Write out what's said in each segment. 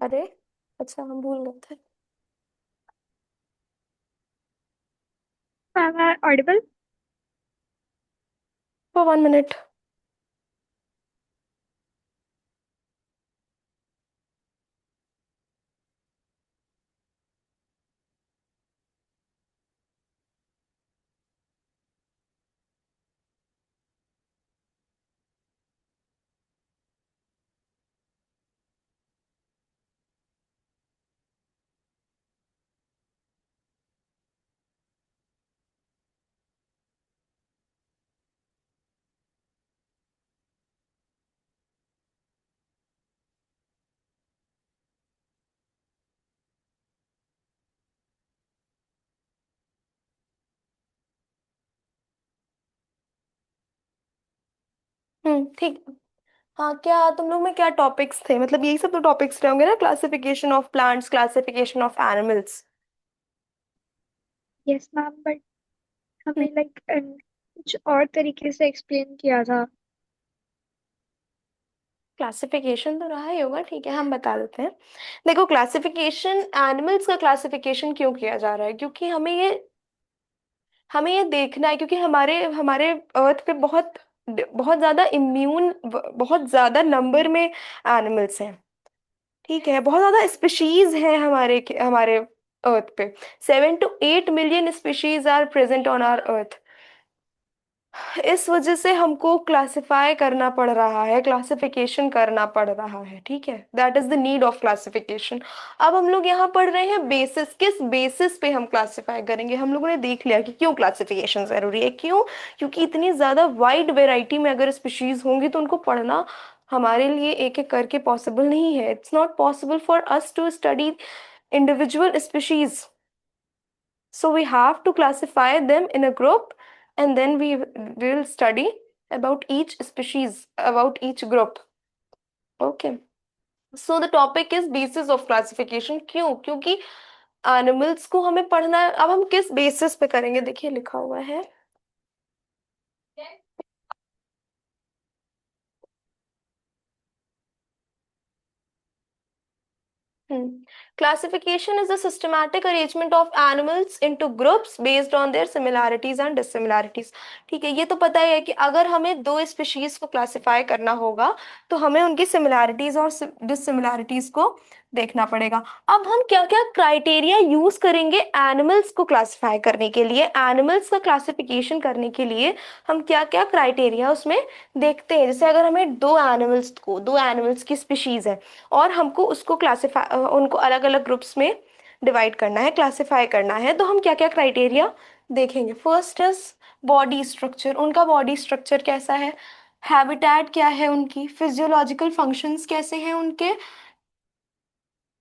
अरे, अच्छा, हम भूल गए थे। Am I audible? For 1 minute. ठीक। हाँ, क्या तुम लोग में क्या टॉपिक्स थे? मतलब यही सब तो टॉपिक्स रहे होंगे ना, classification of plants, classification of animals. Yes, ma'am, but हमें कुछ और तरीके से एक्सप्लेन किया था। क्लासिफिकेशन तो रहा ही होगा, ठीक है, हम बता देते हैं। देखो, क्लासिफिकेशन, एनिमल्स का क्लासिफिकेशन क्यों किया जा रहा है? क्योंकि हमें ये देखना है, क्योंकि हमारे हमारे अर्थ पे बहुत बहुत ज्यादा इम्यून, बहुत ज्यादा नंबर में एनिमल्स हैं। ठीक है, बहुत ज्यादा स्पीशीज हैं हमारे हमारे अर्थ पे। 7 to 8 million species are present on our earth. इस वजह से हमको क्लासिफाई करना पड़ रहा है, क्लासिफिकेशन करना पड़ रहा है। ठीक है, that is the need of classification. अब हम लोग यहाँ पढ़ रहे हैं बेसिस, किस बेसिस पे हम क्लासिफाई करेंगे। हम लोगों ने देख लिया कि क्यों क्लासिफिकेशन जरूरी है। क्यों? क्योंकि इतनी ज्यादा वाइड वेराइटी में अगर स्पीशीज होंगी तो उनको पढ़ना हमारे लिए एक एक करके पॉसिबल नहीं है। It's not possible for us to study individual species. So we have to classify them in a group, and then we will study about each species, about each group. Okay. So the topic is basis of classification. क्यों? क्योंकि animals को हमें पढ़ना है। अब हम किस basis पे करेंगे? देखिए, लिखा हुआ है। Classification is a systematic arrangement of animals into groups based on their similarities and dissimilarities. ठीक है, ये तो पता ही है कि अगर हमें दो स्पीशीज को क्लासिफाई करना होगा तो हमें उनकी सिमिलैरिटीज और डिसिमिलैरिटीज को देखना पड़ेगा। अब हम क्या क्या क्राइटेरिया यूज करेंगे एनिमल्स को क्लासिफाई करने के लिए, एनिमल्स का क्लासिफिकेशन करने के लिए हम क्या क्या क्राइटेरिया उसमें देखते हैं। जैसे अगर हमें दो एनिमल्स की स्पीशीज है और हमको उसको क्लासिफाई, उनको अलग अलग ग्रुप्स में डिवाइड करना है, क्लासिफाई करना है, तो हम क्या क्या क्राइटेरिया देखेंगे। First is body structure. उनका बॉडी स्ट्रक्चर कैसा है, हैबिटेट क्या है, उनकी फिजियोलॉजिकल फंक्शंस कैसे हैं उनके।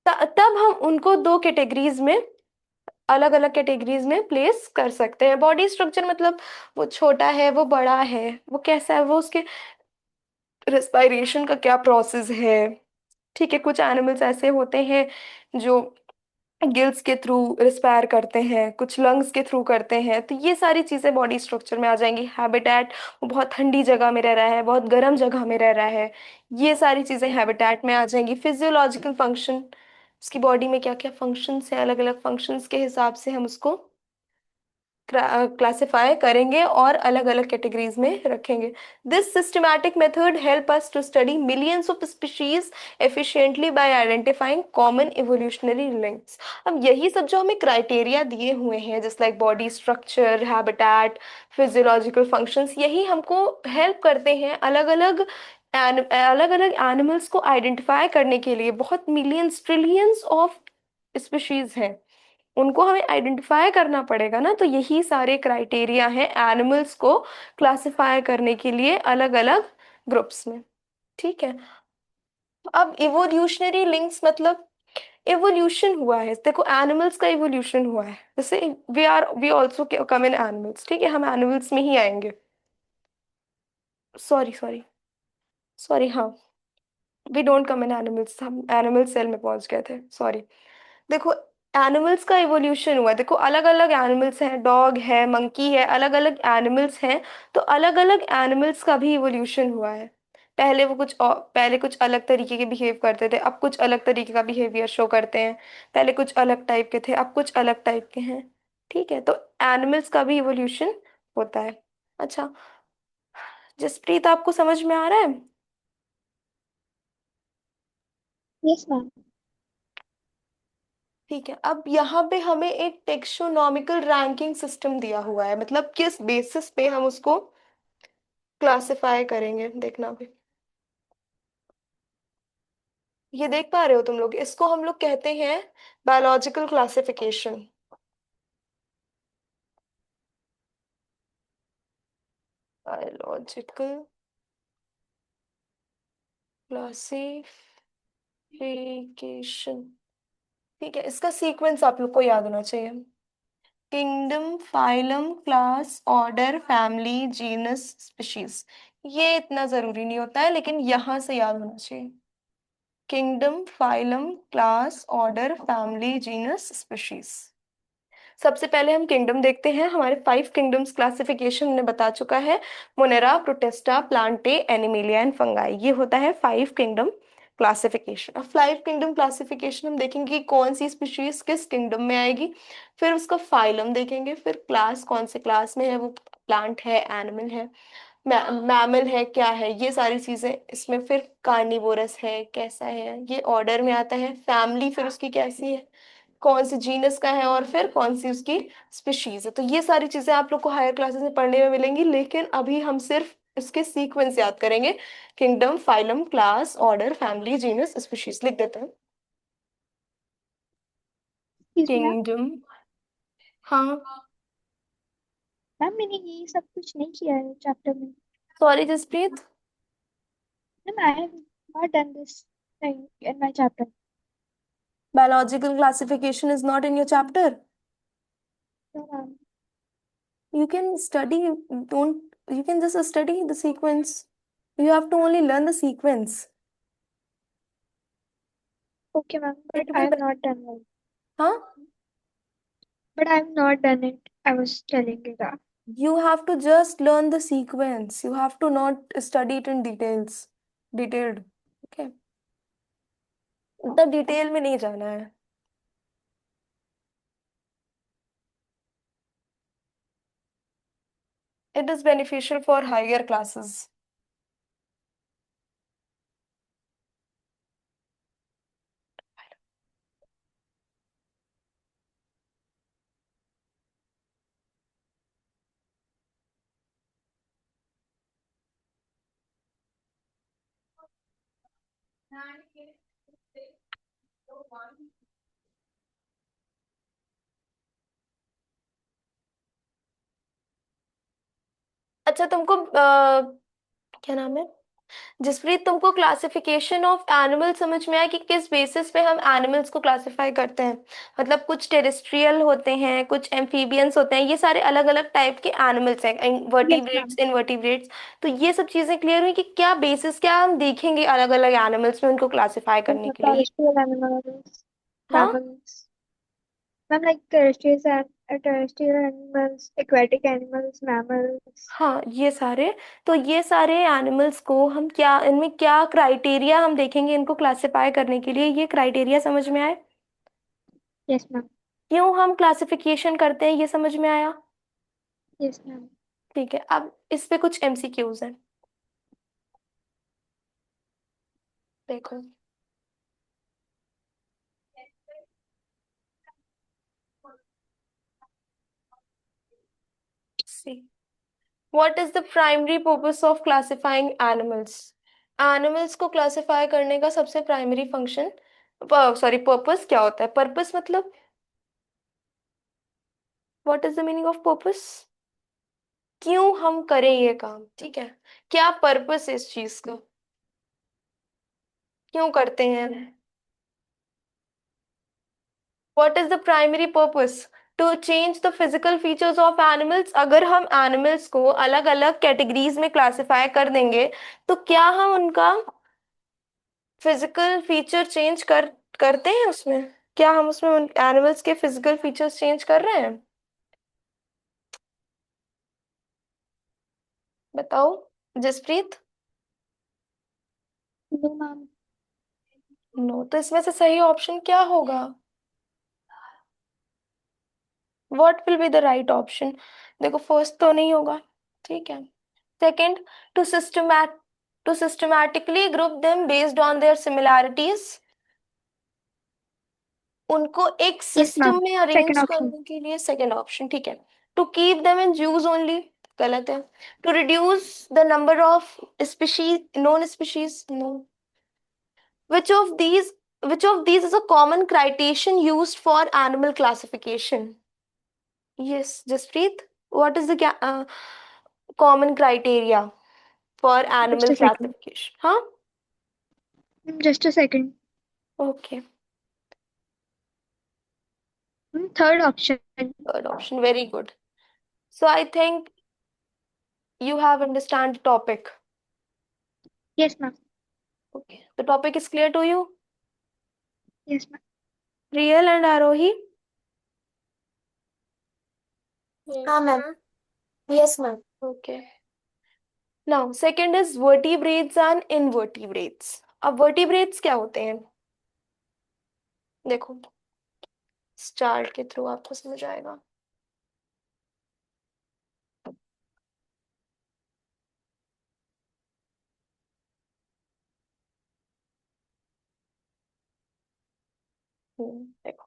तब हम उनको दो कैटेगरीज में, अलग अलग कैटेगरीज में प्लेस कर सकते हैं। बॉडी स्ट्रक्चर मतलब वो छोटा है, वो बड़ा है, वो कैसा है, वो उसके रेस्पिरेशन का क्या प्रोसेस है। ठीक है, कुछ एनिमल्स ऐसे होते हैं जो गिल्स के थ्रू रिस्पायर करते हैं, कुछ लंग्स के थ्रू करते हैं, तो ये सारी चीजें बॉडी स्ट्रक्चर में आ जाएंगी। हैबिटेट, वो बहुत ठंडी जगह में रह रहा है, बहुत गर्म जगह में रह रहा है, ये सारी चीजें हैबिटेट में आ जाएंगी। फिजियोलॉजिकल फंक्शन, उसकी बॉडी में क्या क्या फंक्शंस हैं, अलग अलग फंक्शंस के हिसाब से हम उसको क्लासिफाई करेंगे और अलग अलग कैटेगरीज में रखेंगे। This systematic method help us to study millions of species efficiently by identifying common evolutionary links. अब यही सब जो हमें क्राइटेरिया दिए हुए हैं, just like body structure, habitat, physiological functions, यही हमको हेल्प करते हैं अलग अलग एनिमल्स को आइडेंटिफाई करने के लिए। बहुत मिलियंस, ट्रिलियंस ऑफ स्पीशीज हैं, उनको हमें आइडेंटिफाई करना पड़ेगा ना। तो यही सारे क्राइटेरिया हैं एनिमल्स को क्लासिफाई करने के लिए अलग अलग ग्रुप्स में। ठीक है, अब इवोल्यूशनरी लिंक्स मतलब इवोल्यूशन हुआ है। देखो, एनिमल्स का इवोल्यूशन हुआ है, जैसे we also come in animals. ठीक है, हम एनिमल्स में ही आएंगे। सॉरी सॉरी सॉरी, हाँ, we don't come in animals, हम एनिमल सेल में पहुंच गए थे, सॉरी। देखो, एनिमल्स का इवोल्यूशन हुआ है। देखो, अलग अलग एनिमल्स हैं, डॉग है, मंकी है, अलग अलग एनिमल्स हैं, तो अलग अलग एनिमल्स का भी इवोल्यूशन हुआ है। पहले कुछ अलग तरीके के बिहेव करते थे, अब कुछ अलग तरीके का बिहेवियर शो करते हैं। पहले कुछ अलग टाइप के थे, अब कुछ अलग टाइप के हैं। ठीक है, तो एनिमल्स का भी इवोल्यूशन होता है। अच्छा, जसप्रीत आपको समझ में आ रहा है? Yes ma'am. ठीक है, अब यहाँ पे हमें एक टेक्सोनॉमिकल रैंकिंग सिस्टम दिया हुआ है, मतलब किस बेसिस पे हम उसको क्लासिफाई करेंगे, देखना भी। ये देख पा रहे हो तुम लोग, इसको हम लोग कहते हैं बायोलॉजिकल क्लासिफिकेशन। Biological classification. ठीक है, इसका सीक्वेंस आप लोग को याद होना चाहिए। Kingdom, phylum, class, order, family, genus, species. ये इतना जरूरी नहीं होता है, लेकिन यहां से याद होना चाहिए। Kingdom, phylum, class, order, family, genus, species. सबसे पहले हम किंगडम देखते हैं। हमारे 5 किंगडम्स क्लासिफिकेशन ने बता चुका है। Monera, protista, Plantae, Animalia and fungi, ये होता है 5 किंगडम क्लासिफिकेशन। अब 5 किंगडम क्लासिफिकेशन हम देखेंगे कि कौन सी स्पीशीज किस किंगडम में आएगी। फिर उसका फाइलम देखेंगे, फिर क्लास कौन से क्लास में है, वो प्लांट है, एनिमल है, मैमल है, क्या है, ये सारी चीजें इसमें। फिर कार्निवोरस है, कैसा है, ये ऑर्डर में आता है। फैमिली फिर उसकी कैसी है, कौन सी जीनस का है, और फिर कौन सी उसकी स्पीशीज है। तो ये सारी चीजें आप लोग को हायर क्लासेस में पढ़ने में मिलेंगी, लेकिन अभी हम सिर्फ इसके सीक्वेंस याद करेंगे। Kingdom, phylum, class, order, family, genus, species लिख देते हैं। Excuse me ma'am. किंगडम। हाँ। मैम मैंने ये सब कुछ नहीं किया है चैप्टर में। Sorry Jaspreet. Ma'am I have not done this thing in my chapter. Biological classification is not in your chapter. No ma'am. You can study, don't, you can just study the sequence. You have to only learn the sequence. Okay ma'am It but I will, have not done it. huh? But I have not done it, I was telling you that. You have to just learn the sequence. You have to not study it in details. Detailed. Okay. इतना detail में नहीं जाना है. It is beneficial for higher classes. अच्छा, तुमको क्या नाम है, जसप्रीत, तुमको क्लासिफिकेशन ऑफ एनिमल समझ में आया कि किस बेसिस पे हम एनिमल्स को क्लासिफाई करते हैं? मतलब कुछ टेरेस्ट्रियल होते हैं, कुछ एम्फीबियंस होते हैं, ये सारे अलग अलग टाइप के एनिमल्स हैं, यस मैम। Vertebrates, invertebrates. तो ये सब चीजें क्लियर हुई कि क्या बेसिस, क्या हम देखेंगे अलग अलग एनिमल्स में उनको क्लासिफाई करने के लिए। टेरेस्ट्रियल एनिमल्स, हाँ। mammals. Ma'am, like terrestrial animals, aquatic animals, mammals. हाँ, ये सारे, तो ये सारे एनिमल्स को हम क्या, इनमें क्या क्राइटेरिया हम देखेंगे इनको क्लासिफाई करने के लिए, ये क्राइटेरिया समझ में आए? Yes, ma'am. क्यों हम क्लासिफिकेशन करते हैं, ये समझ में आया? Yes, ma'am. ठीक है, अब इस पे कुछ एमसीक्यूज हैं, देखो। See, what is the primary purpose of classifying animals? Animals को क्लासिफाई करने का सबसे प्राइमरी फंक्शन, सॉरी, पर्पस क्या होता है? पर्पस मतलब, what is the meaning of purpose? क्यों हम करें ये काम, ठीक है? क्या पर्पस है इस चीज का, क्यों करते हैं? What is the primary purpose? To change the physical features of animals. अगर हम एनिमल्स को अलग अलग कैटेगरीज में क्लासिफाई कर देंगे, तो क्या हम उनका फिजिकल फीचर चेंज करते हैं उसमें? क्या हम उसमें उन एनिमल्स के फिजिकल फीचर्स चेंज कर रहे हैं? बताओ जसप्रीत। No ma'am. नो, तो इसमें से सही ऑप्शन क्या होगा? What will be the right option? देखो, फर्स्ट तो नहीं होगा, ठीक है। सेकंड, टू सिस्टमैट to systematically group them based on their similarities, उनको एक यस सिस्टम मैम। में सेकंड अरेंज ऑप्शन। करने के लिए सेकंड ऑप्शन, ठीक है। To keep them in zoos only, गलत है। To reduce the number of species, non species, no. which of these which of these is a common criterion used for animal classification? Yes, Jasprit, what is the common criteria for just animal a second. classification? Huh? Just a second. Okay. Third option. Third option, very good. So I think you have understand the topic. Yes ma'am. Okay, the topic is clear to you? Yes ma'am. Real and Arohi? हाँ ma'am. Yes ma'am. Okay. Now second is vertebrates and invertebrates. अब vertebrates क्या होते हैं? देखो, इस chart के through आपको समझ आएगा। देखो,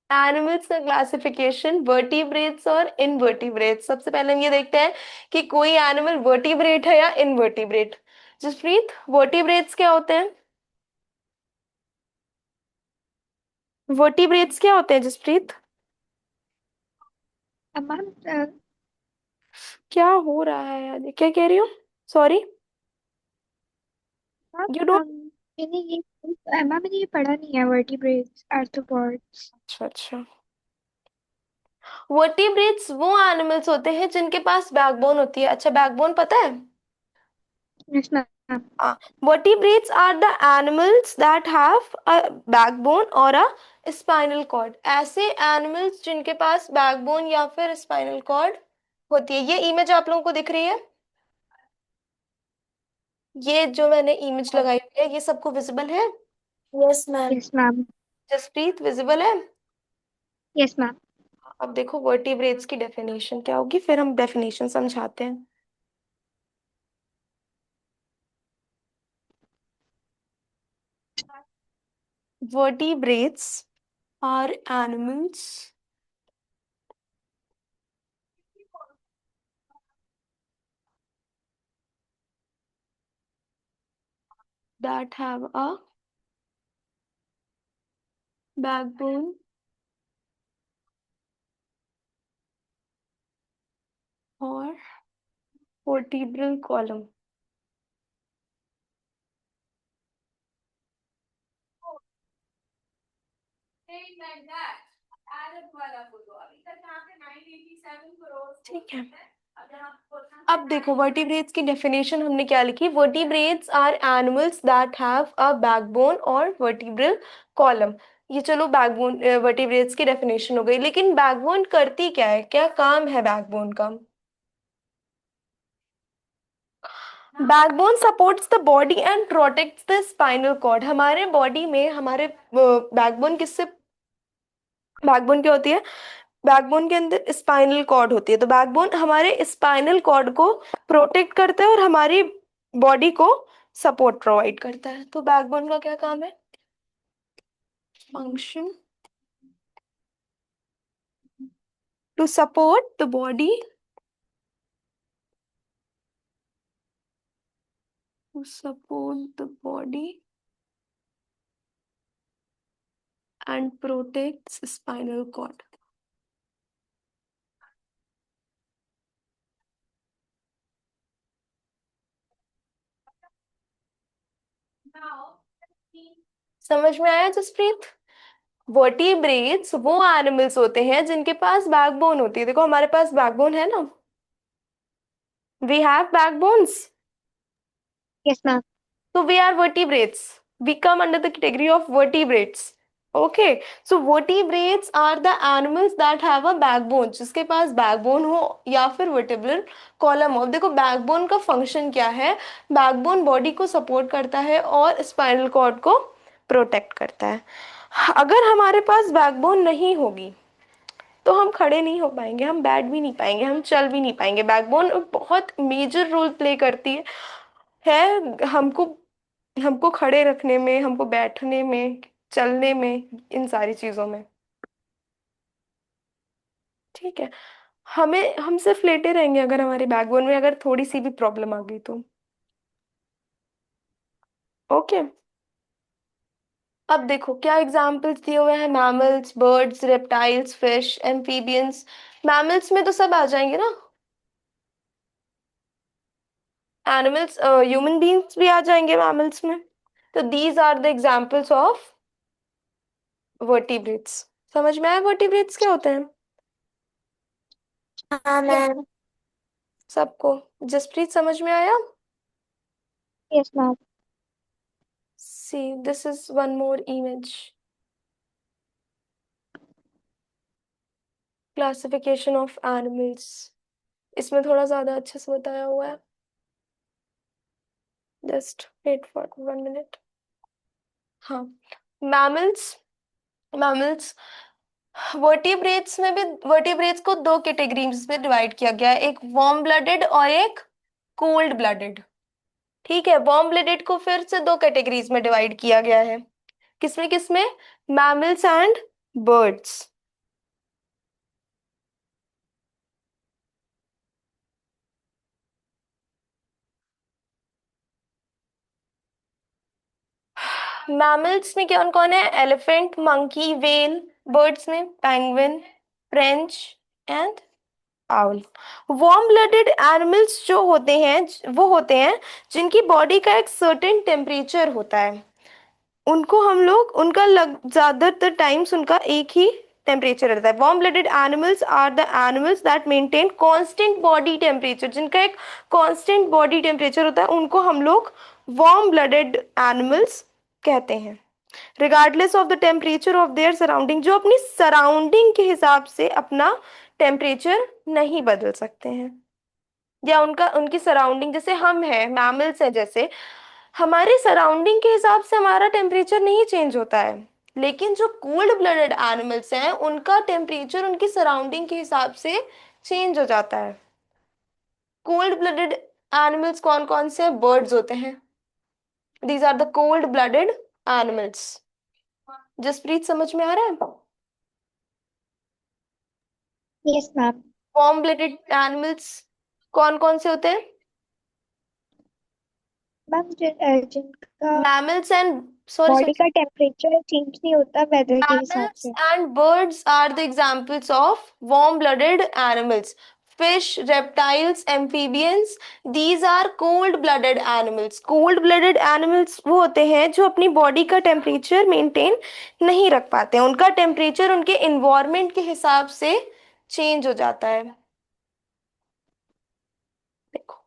एनिमल्स का क्लासिफिकेशन वर्टिब्रेट्स और इनवर्टिब्रेट्स। सबसे पहले हम ये देखते हैं कि कोई एनिमल वर्टिब्रेट है या इनवर्टिब्रेट। जसप्रीत, वर्टिब्रेट्स क्या होते हैं? वर्टिब्रेट्स क्या होते हैं जसप्रीत? मैम क्या हो रहा है यार, क्या कह रही हो? Sorry, you don't. मैंने ये मैंने ये पढ़ा नहीं है, वर्टिब्रेट्स आर्थ्रोपॉड्स। अच्छा अच्छा, वर्टिब्रेट्स वो एनिमल्स होते हैं जिनके पास बैकबोन होती है। अच्छा, बैकबोन पता है? Yes ma'am. Vertebrates are the animals that have a backbone or a spinal cord. ऐसे animals जिनके पास backbone या फिर spinal cord होती है। ये इमेज आप लोगों को दिख रही है? ये जो मैंने इमेज लगाई हुई है, ये सबको विजिबल है? Yes ma'am. Yes ma'am. Jaspreet, visible है? Yes ma'am. अब देखो वर्टिब्रेट्स की डेफिनेशन क्या होगी, फिर हम डेफिनेशन समझाते हैं। Vertebrates are animals that have a backbone or vertebral column. ठीक है, अब देखो वर्टिब्रेट्स की डेफिनेशन हमने क्या लिखी। Vertebrates are animals that have a backbone or vertebral column. ये चलो बैकबोन वर्टिब्रेट्स की डेफिनेशन हो गई, लेकिन बैकबोन करती क्या है, क्या काम है बैकबोन का? Backbone supports the body and protects the spinal cord. हमारे बॉडी में हमारे बैकबोन किससे, बैकबोन क्या होती है? बैकबोन के अंदर स्पाइनल कॉर्ड होती है, तो बैकबोन हमारे स्पाइनल कॉर्ड को प्रोटेक्ट करता है और हमारी बॉडी को सपोर्ट प्रोवाइड करता है। तो बैकबोन का क्या काम है? Function to support the body, to support the body and protects spinal cord. समझ में आया जसप्रीत? वर्टिब्रेट्स वो एनिमल्स होते हैं जिनके पास बैकबोन होती है। देखो, हमारे पास बैकबोन है ना, we have backbones, yes ma'am. so we are vertebrates, we come under the category of vertebrates. Okay, so vertebrates are the animals that have a backbone, जिसके पास बैकबोन हो या फिर वर्टिब्रल कॉलम हो। देखो बैकबोन का फंक्शन क्या है, बैकबोन बॉडी को सपोर्ट करता है और स्पाइनल कॉर्ड को प्रोटेक्ट करता है। अगर हमारे पास बैकबोन नहीं होगी तो हम खड़े नहीं हो पाएंगे, हम बैठ भी नहीं पाएंगे, हम चल भी नहीं पाएंगे। बैकबोन बहुत मेजर रोल प्ले करती है हमको, हमको खड़े रखने में, हमको बैठने में, चलने में, इन सारी चीजों में। ठीक है, हम सिर्फ लेटे रहेंगे अगर हमारे बैकबोन में अगर थोड़ी सी भी प्रॉब्लम आ गई तो। ओके, अब देखो क्या एग्जाम्पल्स दिए हुए हैं, mammals, birds, reptiles, fish, amphibians. Mammals में तो सब आ जाएंगे ना, एनिमल्स, ह्यूमन बीइंग्स भी आ जाएंगे मैमल्स में। तो these are the examples of vertebrates. समझ में आया वर्टिब्रेट्स क्या होते हैं हाँ मैम। सबको? जसप्रीत समझ में आया? Yes ma'am. See, this is one more image. Classification of animals. इसमें थोड़ा ज्यादा अच्छे से बताया हुआ है। Just wait for 1 minute. हाँ, mammals, mammals, वर्टिब्रेट्स में भी, वर्टिब्रेट्स को दो कैटेगरीज में डिवाइड किया गया है, एक वार्म ब्लडेड और एक कोल्ड ब्लडेड। ठीक है, वार्म ब्लडेड को फिर से दो कैटेगरीज में डिवाइड किया गया है। किसमें किसमें? Mammals and birds. मैमल्स में कौन कौन है? Elephant, monkey, well. बर्ड्स में penguin, French and owl. Warm blooded animals जो होते हैं वो होते हैं जिनकी बॉडी का एक सर्टेन टेम्परेचर होता है। उनको हम लोग उनका लग ज्यादातर टाइम्स उनका एक ही टेम्परेचर रहता है। Warm blooded animals are the animals that maintain constant body temperature, जिनका एक कांस्टेंट बॉडी टेम्परेचर होता है उनको हम लोग वार्म ब्लडेड एनिमल्स कहते हैं। Regardless of the temperature of their surrounding, जो अपनी सराउंडिंग के हिसाब से अपना टेम्परेचर नहीं बदल सकते हैं, या उनका उनकी सराउंडिंग, जैसे हम हैं मैमल्स हैं, जैसे हमारे सराउंडिंग के हिसाब से हमारा टेम्परेचर नहीं चेंज होता है। लेकिन जो कोल्ड ब्लडेड एनिमल्स हैं उनका टेम्परेचर उनकी सराउंडिंग के हिसाब से चेंज हो जाता है। कोल्ड ब्लडेड एनिमल्स कौन कौन से? बर्ड्स होते हैं, these are the cold blooded animals. Jaspreet समझ में आ रहा है? Yes ma'am. Warm blooded animals कौन कौन से होते हैं? मैम जिनका mammals and, sorry body sorry, का टेम्परेचर चेंज नहीं होता वेदर के हिसाब mammals से। and birds are the examples of warm-blooded animals. Fish, reptiles, amphibians, these are cold-blooded animals. Cold-blooded animals वो होते हैं जो अपनी बॉडी का टेम्परेचर मेंटेन नहीं रख पाते हैं, उनका टेम्परेचर उनके इन्वायरमेंट के हिसाब से चेंज हो जाता है। देखो,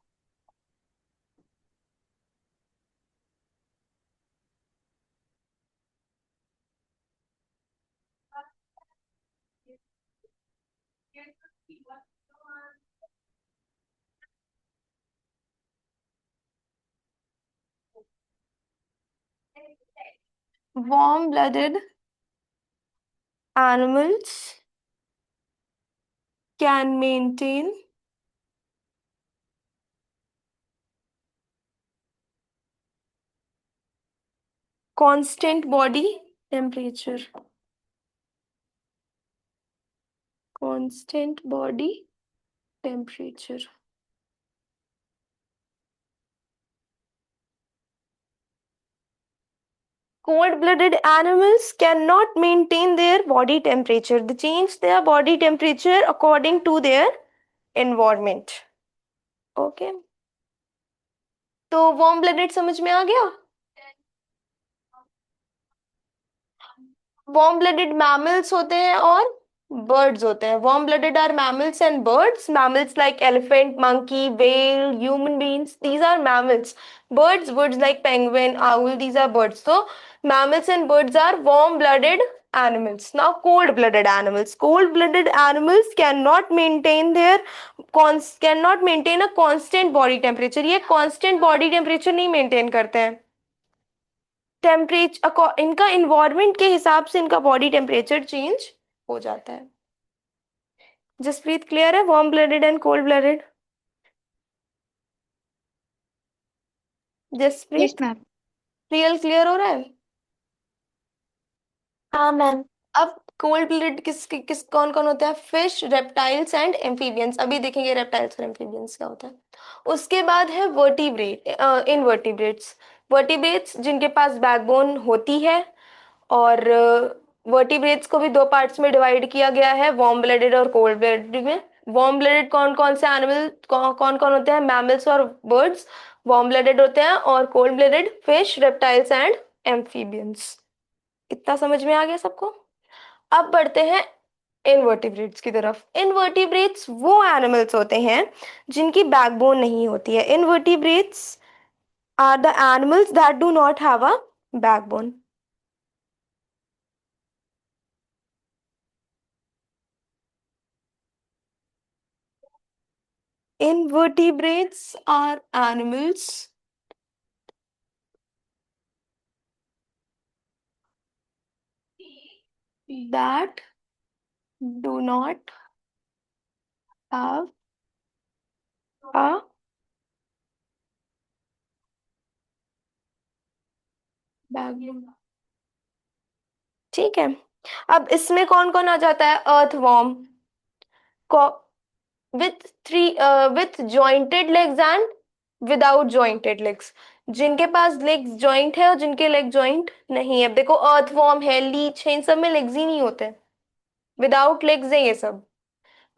warm-blooded animals can maintain constant body temperature. Constant body temperature. Cold-blooded animals cannot maintain their body temperature. They change their body temperature according to their environment. Okay. तो वार्म ब्लडेड समझ में आ गया? वार्म ब्लडेड मैमल्स होते हैं और birds होते हैं। Warm blooded are mammals and birds. Mammals like elephant, monkey, whale, human beings, these are mammals. Birds, birds like penguin, owl, these are birds. तो Mammals and birds are warm-blooded animals. Now, cold-blooded animals. Cold-blooded animals cannot maintain a constant body temperature. ये constant body temperature नहीं maintain करते हैं. Temperature इनका environment के हिसाब से इनका बॉडी टेम्परेचर चेंज हो जाता है. जसप्रीत क्लियर है? Warm blooded and cold blooded. Yes Jaspreet, ma'am. Real clear हो रहा है? हाँ मैम। अब कोल्ड ब्लडेड किस किस कौन कौन होता है? Fish, reptiles and amphibians. अभी देखेंगे रेप्टाइल्स और एम्फीबियंस क्या होता है. उसके बाद है वर्टिब्रेट, इनवर्टिब्रेट्स. वर्टिब्रेट्स जिनके पास बैकबोन होती है. और वर्टिब्रेट्स को भी दो पार्ट्स में डिवाइड किया गया है, वार्म ब्लडेड और कोल्ड ब्लडेड में. वार्म ब्लडेड कौन कौन से एनिमल कौन कौन होते हैं? मैमल्स और बर्ड्स वार्म ब्लडेड होते हैं. और cold blooded fish, reptiles and amphibians. इतना समझ में आ गया सबको? अब बढ़ते हैं इनवर्टिब्रेट्स की तरफ. इनवर्टिब्रेट्स वो एनिमल्स होते हैं जिनकी बैकबोन नहीं होती है. Invertebrates are the animals that do not have a backbone. Invertebrates are animals that do not have a backbone. ठीक है. अब इसमें कौन कौन आ जाता है? Earthworm with three with jointed legs and without jointed legs. जिनके पास लेग्स जॉइंट है और जिनके लेग जॉइंट नहीं है. देखो अर्थवॉर्म है, लीच है, इन सब में लेग्स ही नहीं होते. विदाउट लेग्स है ये सब.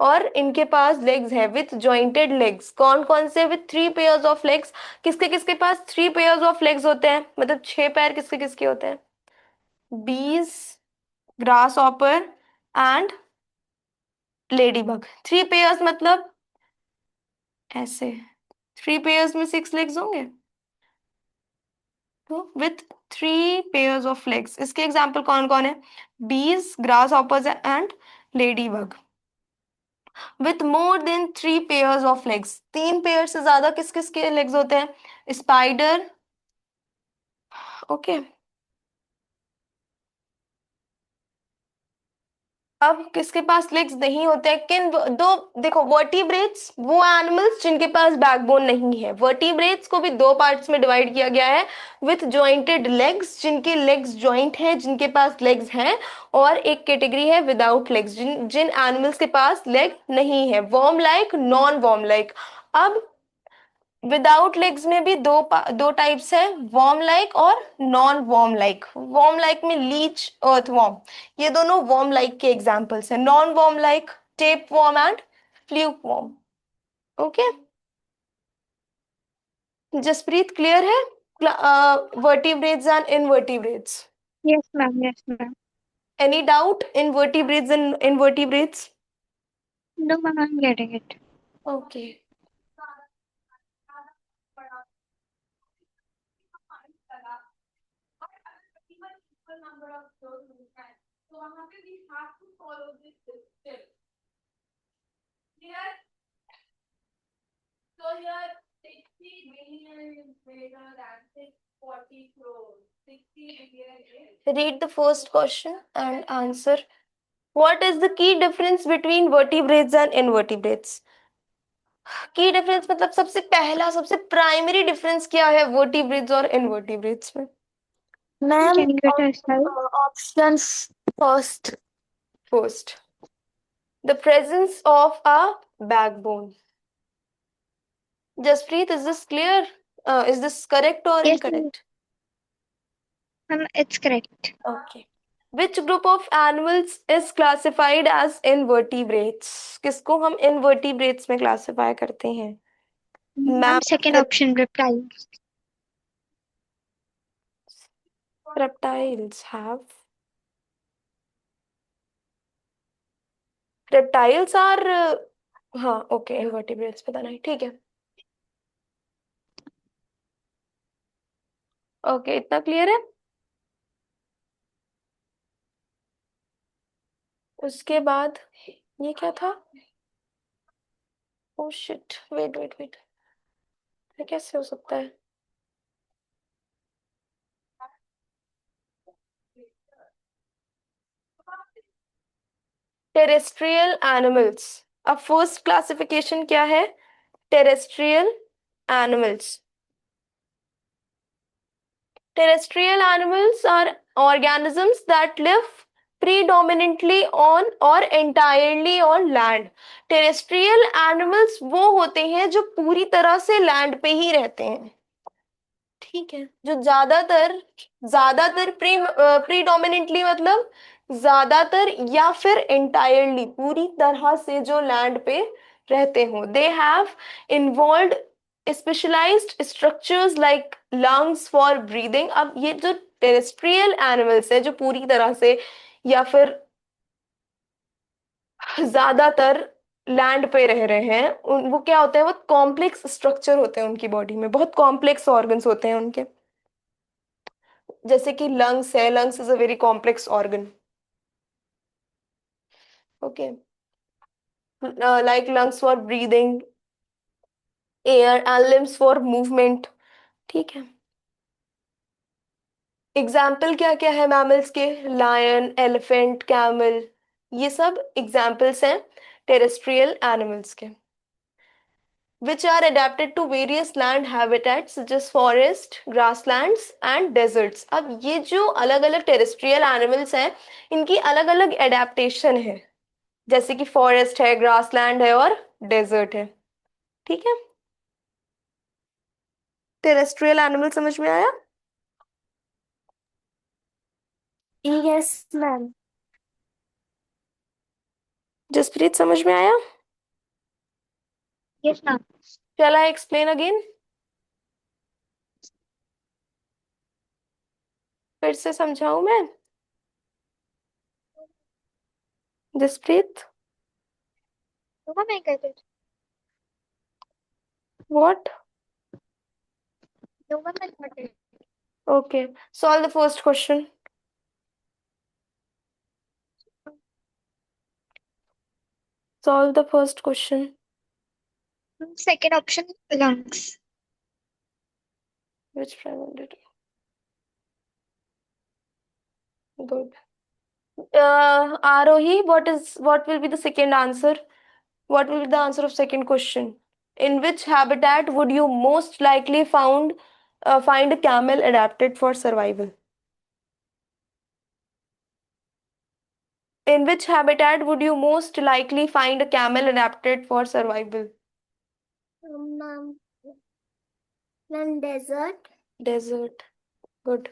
और इनके पास लेग्स है विथ जॉइंटेड लेग्स. कौन कौन से? With three pairs of legs. किसके किसके पास थ्री पेयर्स ऑफ लेग्स होते हैं? मतलब छह पैर किसके किसके होते हैं? Bees, grasshopper and ladybug. Three pairs मतलब ऐसे. थ्री पेयर्स में सिक्स लेग्स होंगे. तो with three pairs of legs, इसके एग्जाम्पल कौन कौन है? Bees, grasshoppers and ladybug. With more than three pairs of legs. तीन पेयर से ज्यादा किस किस के लेग्स होते हैं? स्पाइडर. ओके. अब किसके पास लेग्स नहीं होते हैं? किन दो? देखो वर्टिब्रेट्स वो एनिमल्स जिनके पास बैकबोन नहीं है. वर्टिब्रेट्स को भी दो पार्ट्स में डिवाइड किया गया है. विथ जॉइंटेड लेग्स, जिनके लेग्स जॉइंट है, जिनके पास लेग्स हैं. और एक कैटेगरी है विदाउट लेग्स, जिन जिन एनिमल्स के पास लेग नहीं है. Worm like, non worm like. अब विदाउट लेग्स में भी दो टाइप्स है, वॉर्म लाइक और non worm like. Worm like में लीच, अर्थवॉर्म, ये दोनों वॉर्म लाइक के एग्जांपल्स हैं. Non worm like tape worm and fluke worm. Okay. Jasprit clear है? Vertebrates and invertebrates. Yes ma'am, yes ma'am. Any doubt in vertebrates and invertebrates? No ma'am, I am getting it. Okay. So here 60 billion is greater than 640 crores. 60 billion is. Read the first question and answer. What is the key difference between vertebrates and invertebrates? की difference मतलब सबसे पहला सबसे primary difference क्या है vertebrates और invertebrates में? Ma'am can you get a slide? Options. First, first, the presence of a backbone. Jaspreet, is this clear? Is this correct or yes incorrect? Ma'am, it's correct. Okay. Which group of animals is classified as invertebrates? किसको हम invertebrates में classify करते हैं? Ma'am, Mammals, second option reptiles. reptiles have. Reptiles are हाँ okay invertebrates पता नहीं. ठीक है. Okay, इतना क्लियर है? उसके बाद ये क्या था? Oh shit, wait wait wait, ये कैसे हो सकता है? Terrestrial animals. अब फर्स्ट क्लासिफिकेशन क्या है? Terrestrial animals. Terrestrial animals are organisms that live predominantly on or entirely on land. Terrestrial animals वो होते हैं जो पूरी तरह से लैंड पे ही रहते हैं। ठीक है, जो ज्यादातर, ज्यादातर प्रीडोमिनेंटली मतलब ज्यादातर या फिर एंटायरली पूरी तरह से जो लैंड पे रहते हो। They have involve specialised structures like lungs for breathing. अब ये जो टेरेस्ट्रियल एनिमल्स है जो पूरी तरह से या फिर ज्यादातर लैंड पे रह रहे हैं, वो क्या होते हैं, वो कॉम्प्लेक्स स्ट्रक्चर होते हैं उनकी बॉडी में, बहुत कॉम्प्लेक्स ऑर्गन्स होते हैं उनके। जैसे कि लंग्स है, lungs is a very complex organ. Okay, like lungs for breathing air and limbs for movement. ठीक है, एग्जाम्पल क्या क्या है मैमल्स के? लायन, एलिफेंट, कैमल, ये सब एग्जाम्पल्स हैं टेरेस्ट्रियल एनिमल्स के, which are adapted to various land habitats such as forest, grasslands and deserts। अब ये जो अलग अलग टेरेस्ट्रियल एनिमल्स हैं, इनकी अलग अलग एडेप्टेशन है, जैसे कि फॉरेस्ट है, ग्रासलैंड है और डेजर्ट है। ठीक है, टेरेस्ट्रियल एनिमल समझ में आया? Yes ma'am. जसप्रीत समझ में आया? Yes ma'am. Shall I explain again? फिर से समझाऊं मैं? जसप्रीत, तो मैं कहते व्हाट? तो मैं कहते okay, solve the first question. Solve the first question. Second option lungs. Which primary? Good. Arohi, what will be the second answer? What will be the answer of second question? In which habitat would you most likely find a camel adapted for survival? In which habitat would you most likely find a camel adapted for survival? Ma'am ma'am desert. Desert. Good.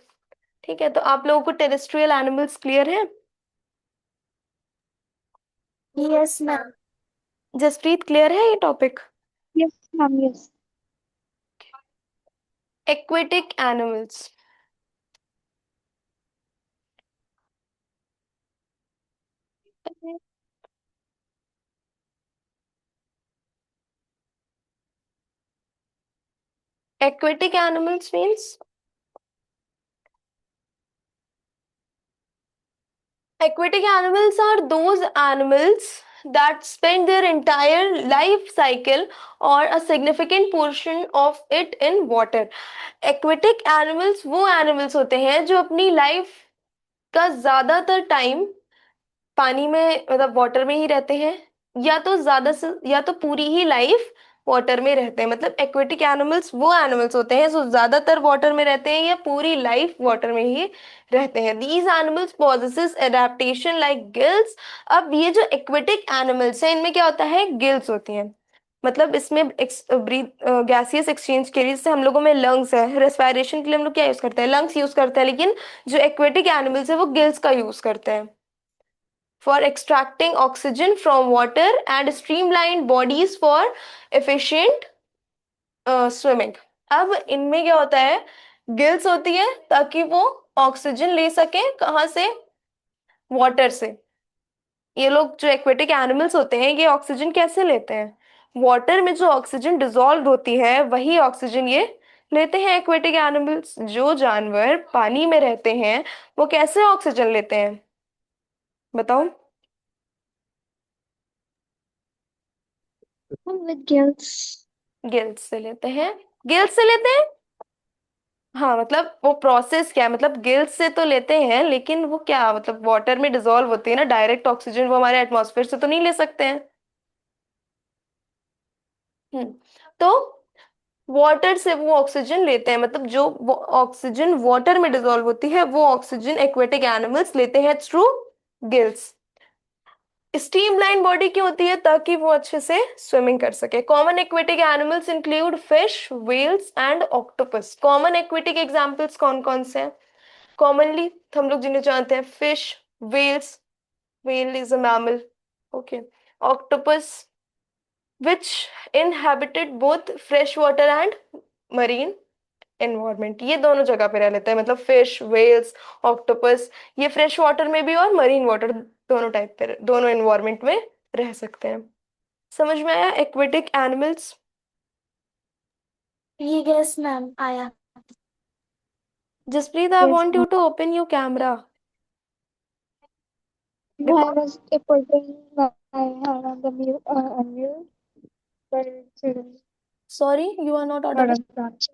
ठीक है, तो आप लोगों को terrestrial animals clear है? Yes ma'am. Jaspreet, clear है ये topic? Yes ma'am. Yes. Aquatic animals. Aquatic animals means aquatic animals are those animals that spend their entire life cycle or a significant portion of it in water। Aquatic animals वो animals होते हैं जो अपनी life का ज्यादातर time पानी में मतलब वाटर में ही रहते हैं, या तो ज्यादा से या तो पूरी ही लाइफ वाटर में रहते हैं। मतलब एक्वेटिक एनिमल्स वो एनिमल्स होते हैं जो ज्यादातर वाटर में रहते हैं या पूरी लाइफ वाटर में ही रहते हैं। These animals possesses adaptation like gills. अब ये जो एक्वेटिक एनिमल्स हैं, इनमें क्या होता है? गिल्स होती हैं। मतलब इसमें ब्रीथ गैसियस एक्सचेंज के लिए, जैसे हम लोगों में लंग्स है, रेस्पिरेशन के लिए हम लोग क्या यूज करते हैं? लंग्स यूज करते हैं, लेकिन जो एक्वेटिक एनिमल्स है वो गिल्स का यूज करते हैं for extracting oxygen from water and streamlined bodies for efficient swimming. अब इनमें क्या होता है? गिल्स होती है ताकि वो ऑक्सीजन ले सके, कहाँ से? वाटर से। ये लोग जो एक्वेटिक एनिमल्स होते हैं, ये ऑक्सीजन कैसे लेते हैं? वाटर में जो ऑक्सीजन डिसॉल्व होती है वही ऑक्सीजन ये लेते हैं एक्वेटिक एनिमल्स। जो जानवर पानी में रहते हैं वो कैसे ऑक्सीजन लेते हैं, बताओ? हम विद गिल्स। गिल्स से लेते हैं। गिल्स से लेते हैं। हाँ मतलब वो प्रोसेस क्या है, मतलब गिल्स से तो लेते हैं लेकिन वो क्या मतलब वाटर में डिसॉल्व होती है ना, डायरेक्ट ऑक्सीजन वो हमारे एटमॉस्फेयर से तो नहीं ले सकते हैं। हम्म। तो वाटर से वो ऑक्सीजन लेते हैं, मतलब जो वो ऑक्सीजन वाटर में डिसॉल्व होती है वो ऑक्सीजन एक्वेटिक एनिमल्स लेते हैं through gills. Steam line body की होती है ताकि वो अच्छे से स्विमिंग कर सके। Common aquatic animals include fish, whales and octopus. Common aquatic examples कौन कौन से हैं? कॉमनली हम लोग जिन्हें जानते हैं, fish, whales, whale is a mammal, okay, octopus which inhabited both fresh water and marine environment. ये दोनों जगह पे रह लेते हैं, मतलब फिश, व्हेल्स, ऑक्टोपस, ये फ्रेश वाटर में भी और मरीन वाटर दोनों टाइप पे दोनों एनवायरमेंट में रह सकते हैं। समझ में आया एक्वेटिक एनिमल्स? यस मैम, आया। Jaspreet, I yes want you ma'am. To open your camera No, I because was putting my hand on the mute, on mute, but it's sorry you are not not audible. on that.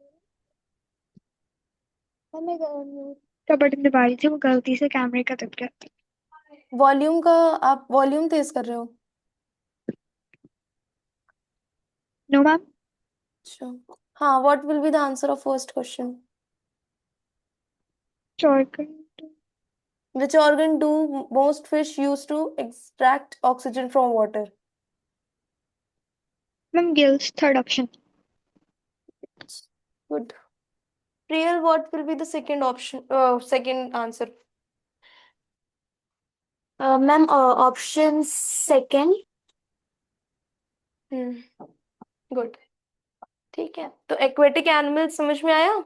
मैं mute का button दबा रही थी, वो गलती से कैमरे का दब गया। वॉल्यूम का, आप वॉल्यूम तेज कर रहे हो? No ma'am. अच्छा। हाँ, what will be the answer of first question? Jordan. Which organ do most fish use to extract oxygen from water? Ma'am gills, third option. Good. Real, what will be the second option? Second answer. Ma'am option second. Hmm. Good. ठीक है, तो aquatic animal समझ में आया?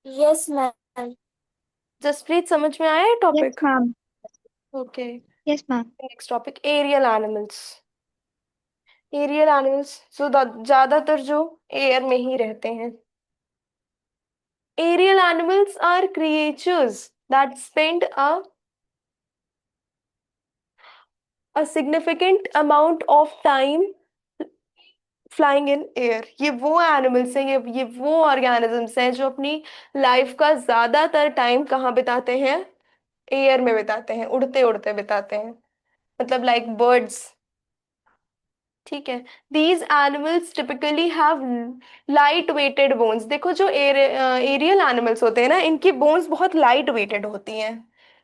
Yes ma'am. Jasprit, समझ में आया yes topic? Ma'am. Okay. Yes ma'am. Next topic, aerial animals. Aerial animals जो ज्यादातर जो एयर में ही रहते हैं। Aerial animals are creatures that spend a significant amount of time flying in air. ये वो एनिमल्स हैं, ये वो ऑर्गेनिजम्स हैं जो अपनी लाइफ का ज्यादातर टाइम कहाँ बिताते हैं? एयर में बिताते हैं, उड़ते उड़ते बिताते हैं, मतलब लाइक बर्ड्स। ठीक है। These animals typically have light weighted bones. देखो जो एरियल एनिमल्स होते हैं ना, इनकी बोन्स बहुत लाइट वेटेड होती हैं।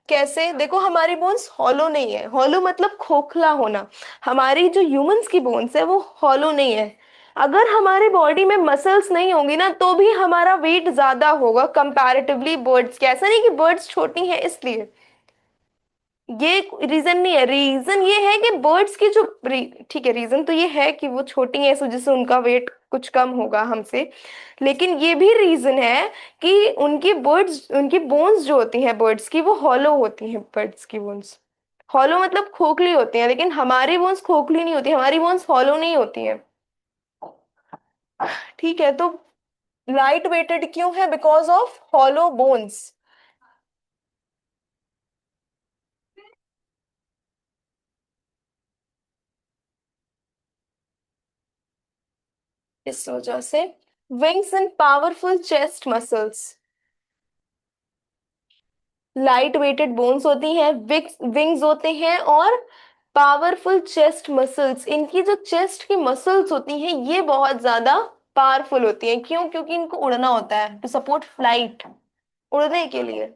कैसे? देखो हमारी बोन्स हॉलो नहीं है, हॉलो मतलब खोखला होना। हमारी जो ह्यूमंस की बोन्स है वो हॉलो नहीं है। अगर हमारे बॉडी में मसल्स नहीं होंगी ना तो भी हमारा वेट ज्यादा होगा कंपैरेटिवली बर्ड्स के। ऐसा नहीं कि बर्ड्स छोटी हैं इसलिए, ये रीजन नहीं है। रीजन ये है कि बर्ड्स की जो ठीक है, रीजन तो ये है कि वो छोटी है इस वजह से उनका वेट कुछ कम होगा हमसे, लेकिन ये भी रीजन है कि उनकी बोन्स जो होती हैं बर्ड्स की वो हॉलो होती हैं। बर्ड्स की बोन्स हॉलो मतलब खोखली होती हैं, लेकिन हमारी बोन्स खोखली नहीं होती, हमारी बोन्स हॉलो नहीं होती हैं। ठीक है, तो लाइट वेटेड क्यों है? Because of hollow bones. इस वजह से wings and powerful chest muscles, light weighted bones होती हैं, विंग्स होते हैं और पावरफुल चेस्ट मसल्स। इनकी जो चेस्ट की मसल्स होती हैं ये बहुत ज्यादा पावरफुल होती हैं। क्यों? क्योंकि इनको उड़ना होता है, टू सपोर्ट फ्लाइट, उड़ने के लिए।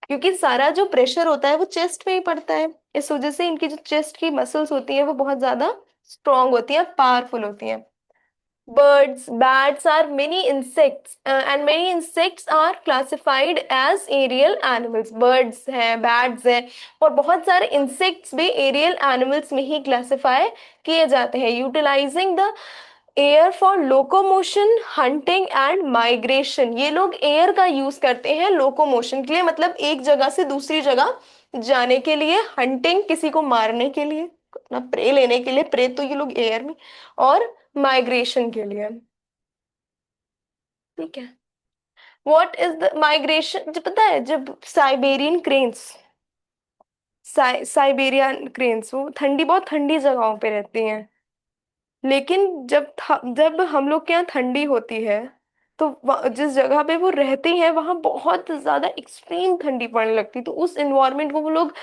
क्योंकि सारा जो प्रेशर होता है वो चेस्ट पे ही पड़ता है, इस वजह से इनकी जो चेस्ट की मसल्स होती हैं वो बहुत ज्यादा स्ट्रांग होती हैं, पावरफुल होती हैं। Birds, bats are many insects, and many insects are classified as aerial animals. Birds हैं, bats हैं और बहुत सारे insects भी aerial animals में ही classify किए जाते हैं। Utilizing the air for locomotion, hunting and migration। ये लोग air का use करते हैं locomotion के लिए, मतलब एक जगह से दूसरी जगह जाने के लिए, hunting किसी को मारने के लिए, अपना प्रे लेने के लिए, प्रे तो ये लोग एयर में, और माइग्रेशन के लिए। ठीक है। What is the migration? जो पता है, जब साइबेरियन क्रेन्स, साइबेरियन क्रेन्स वो ठंडी बहुत ठंडी जगहों पे रहती हैं। लेकिन जब हम लोग के यहाँ ठंडी होती है, तो जिस जगह पे वो रहते हैं वहां बहुत ज्यादा एक्सट्रीम ठंडी पड़ने लगती है, तो उस इन्वायरमेंट को वो लोग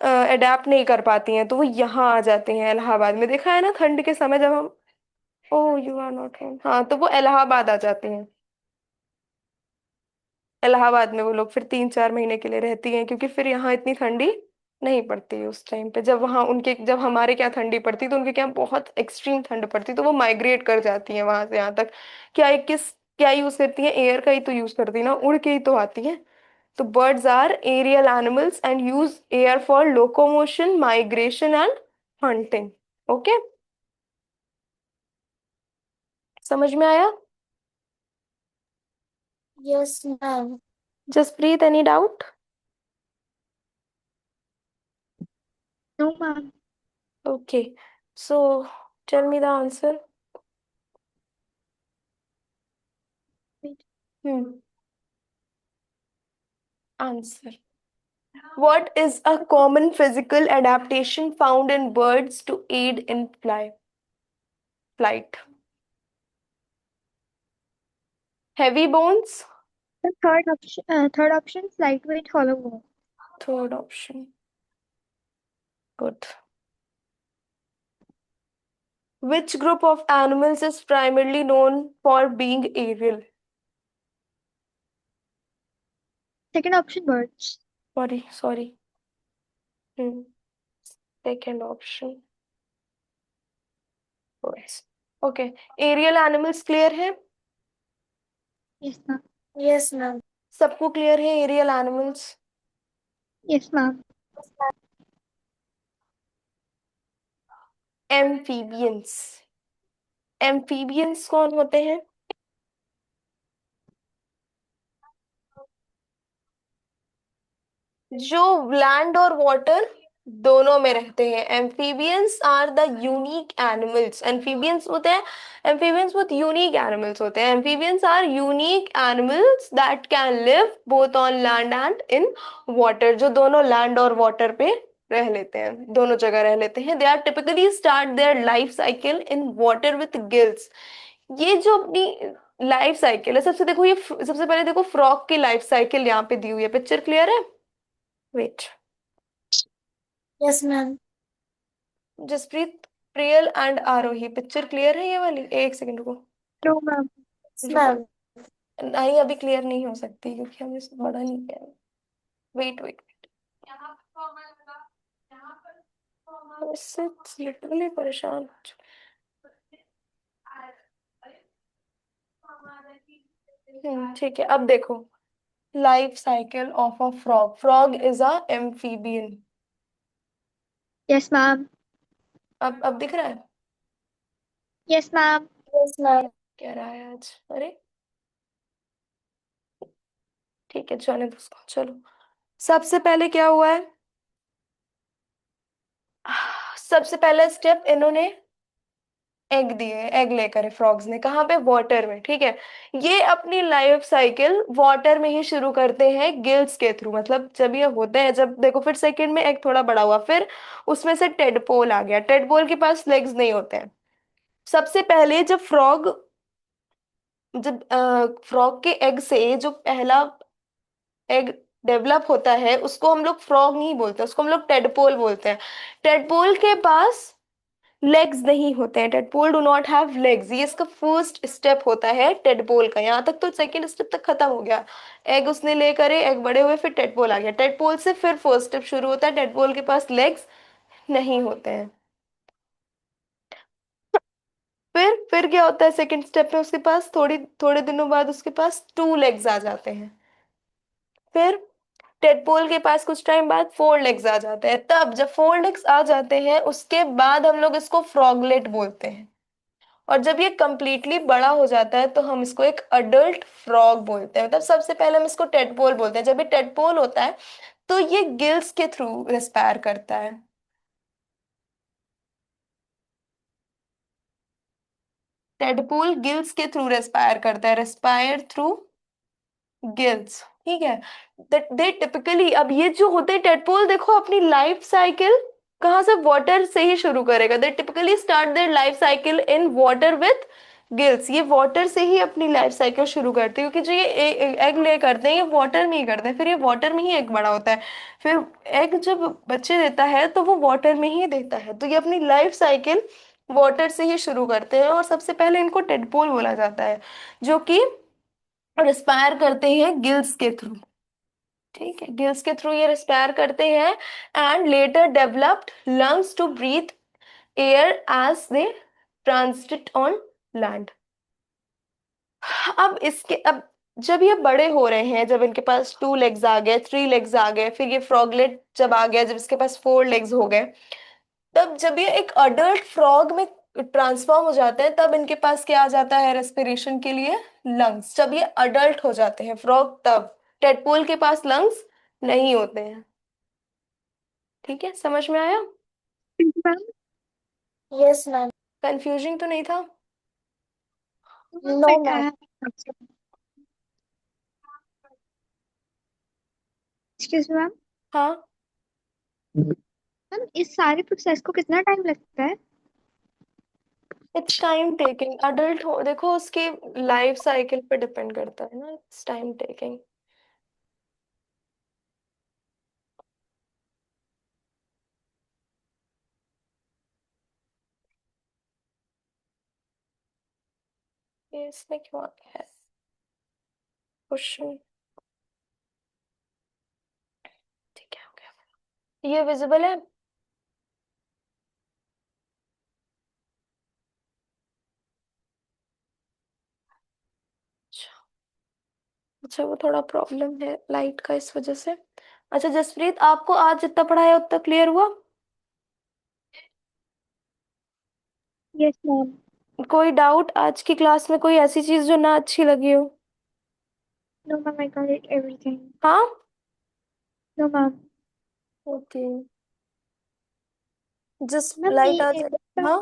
अडेप्ट नहीं कर पाती हैं, तो वो यहाँ आ जाते हैं इलाहाबाद में। देखा है ना ठंड के समय जब हम, ओ यू आर नॉट होम, हाँ, तो वो इलाहाबाद आ जाते हैं। इलाहाबाद में वो लोग फिर 3-4 महीने के लिए रहती हैं, क्योंकि फिर यहाँ इतनी ठंडी नहीं पड़ती है उस टाइम पे। जब हमारे क्या ठंडी पड़ती तो उनके क्या बहुत एक्सट्रीम ठंड पड़ती, तो वो माइग्रेट कर जाती हैं वहां से यहाँ तक। क्या यूज करती हैं? एयर का ही तो यूज करती है ना, उड़ के ही तो आती है। तो birds are aerial animals and use air for locomotion, migration and hunting. Okay, समझ में आया? Yes, ma'am. Jaspreet, any doubt? No, ma'am. Okay, so tell me the answer. Wait. Hmm, answer. What is a common physical adaptation found in birds to aid in flight? Heavy bones? The third option, lightweight hollow bone. Third option. Good. Which group of animals is primarily known for being aerial? Second option, birds. Sorry. Hmm. Second option. Birds. Okay. Aerial animals clear है? Yes, ma'am. Yes, ma'am. सबको clear है aerial animals? Yes, ma'am. Amphibians. Amphibians कौन होते हैं? जो land और water दोनों में रहते हैं। Amphibians are the unique animals. Amphibians बहुत यूनिक एनिमल्स होते हैं। Amphibians are unique animals that can live both on land and in water, जो दोनों लैंड और वाटर पे रह लेते हैं, दोनों जगह रह लेते हैं। They are typically start their life cycle in water with gills. ये जो अपनी लाइफ साइकिल है, सबसे पहले देखो फ्रॉग की लाइफ साइकिल यहाँ पे दी हुई है। पिक्चर क्लियर है? Wait, Yes, ma'am. Jaspreet, Priyal and Aarohi, picture clear है ये वाली? एक सेकंड रुको, No, ma'am. Yes, रुको। ma'am. नहीं, अभी क्लियर नहीं हो सकती क्योंकि हमने इसको बड़ा नहीं किया है। वेट वेट, इससे लिटरली परेशान हो चुकी हूँ। ठीक है, अब देखो life cycle of a frog. Frog is a amphibian. Yes, ma'am. अब दिख रहा है? Yes, ma'am. Yes, ma'am. क्या रहा है आज? अरे ठीक है, जाने दो उसको, चलो। सबसे पहले क्या हुआ है? सबसे पहला स्टेप, इन्होंने एग दिए। एग लेकर फ्रॉग्स ने, कहाँ पे? वाटर में, ठीक है। ये अपनी लाइफ साइकिल वाटर में ही शुरू करते हैं गिल्स के थ्रू। मतलब जब ये होते हैं, जब देखो फिर सेकंड में एग थोड़ा बड़ा हुआ, फिर उसमें से टेडपोल आ गया। टेडपोल के पास लेग्स नहीं होते हैं। सबसे पहले जब फ्रॉग के एग से जो पहला एग डेवलप होता है, उसको हम लोग फ्रॉग नहीं बोलते, उसको हम लोग टेडपोल बोलते हैं। टेडपोल के पास लेग्स नहीं होते हैं। Tadpole do not have legs. ये इसका फर्स्ट स्टेप होता है टेडपोल का। यहाँ तक तो सेकंड स्टेप तक खत्म हो गया। एग उसने ले करे, एग बड़े हुए, फिर टेडपोल आ गया। टेडपोल से फिर फर्स्ट स्टेप शुरू होता है। टेडपोल के पास लेग्स नहीं होते हैं। फिर क्या होता है सेकंड स्टेप में? उसके पास थोड़ी थोड़े दिनों बाद उसके पास 2 लेग्स आ जाते हैं। फिर टेडपोल के पास कुछ टाइम बाद 4 लेग्स आ जाते हैं। तब जब 4 लेग्स आ जाते हैं, उसके बाद हम लोग इसको फ्रॉगलेट बोलते हैं। और जब ये कंप्लीटली बड़ा हो जाता है, तो हम इसको एक अडल्ट फ्रॉग बोलते हैं। मतलब सबसे पहले हम इसको टेडपोल बोलते हैं। जब ये टेडपोल होता है, तो ये गिल्स के थ्रू रेस्पायर करता है। टेडपोल गिल्स के थ्रू रेस्पायर करता है, रेस्पायर थ्रू गिल्स, ठीक है। दे टिपिकली, अब ये जो होते हैं टेडपोल, देखो अपनी लाइफ साइकिल कहाँ से? वाटर से ही शुरू करेगा। दे typically start their life cycle in water with gills. ये वाटर से ही अपनी लाइफ साइकिल शुरू करते हैं, क्योंकि जो ये एग ले करते हैं ये वाटर में ही करते हैं, फिर ये वाटर में ही एग बड़ा होता है। फिर एग जब बच्चे देता है तो वो वाटर में ही देता है, तो ये अपनी लाइफ साइकिल वाटर से ही शुरू करते हैं। और सबसे पहले इनको टेडपोल बोला जाता है, जो कि रिस्पायर करते हैं गिल्स के थ्रू। ठीक है, गिल्स के थ्रू ये रिस्पायर करते हैं, and later developed lungs to breathe air as they transit on land. अब जब ये बड़े हो रहे हैं, जब इनके पास 2 लेग्स आ गए, 3 लेग्स आ गए, फिर ये फ्रॉगलेट जब आ गया, जब इसके पास 4 लेग्स हो गए, तब जब ये एक अडल्ट फ्रॉग में ट्रांसफॉर्म हो जाते हैं, तब इनके पास क्या आ जाता है रेस्पिरेशन के लिए? लंग्स। जब ये अडल्ट हो जाते हैं फ्रॉग, तब टेडपोल के पास लंग्स नहीं होते हैं। ठीक है, समझ में आया? Ma'am, Yes, ma'am. कंफ्यूजिंग तो नहीं था? No, but ma'am. Excuse me ma'am. हाँ, मैम, इस सारे प्रोसेस को कितना टाइम लगता है? It's time taking. अडल्ट हो, देखो उसकी लाइफ साइकिल पे डिपेंड करता है ना, इट्स टाइम टेकिंग। ये इसमें क्यों आ गया है क्वेश्चन? ठीक है, हो गया। ये विजिबल है? अच्छा। अच्छा, वो थोड़ा प्रॉब्लम है लाइट का, इस वजह से। अच्छा जसप्रीत, आपको आज जितना पढ़ाया उतना क्लियर हुआ? Yes ma'am. कोई डाउट आज की क्लास में? कोई ऐसी चीज जो ना अच्छी लगी हो? No ma'am, I got it everything. हाँ। No ma'am. Okay, just ma'am, light आ ये जाए। हाँ,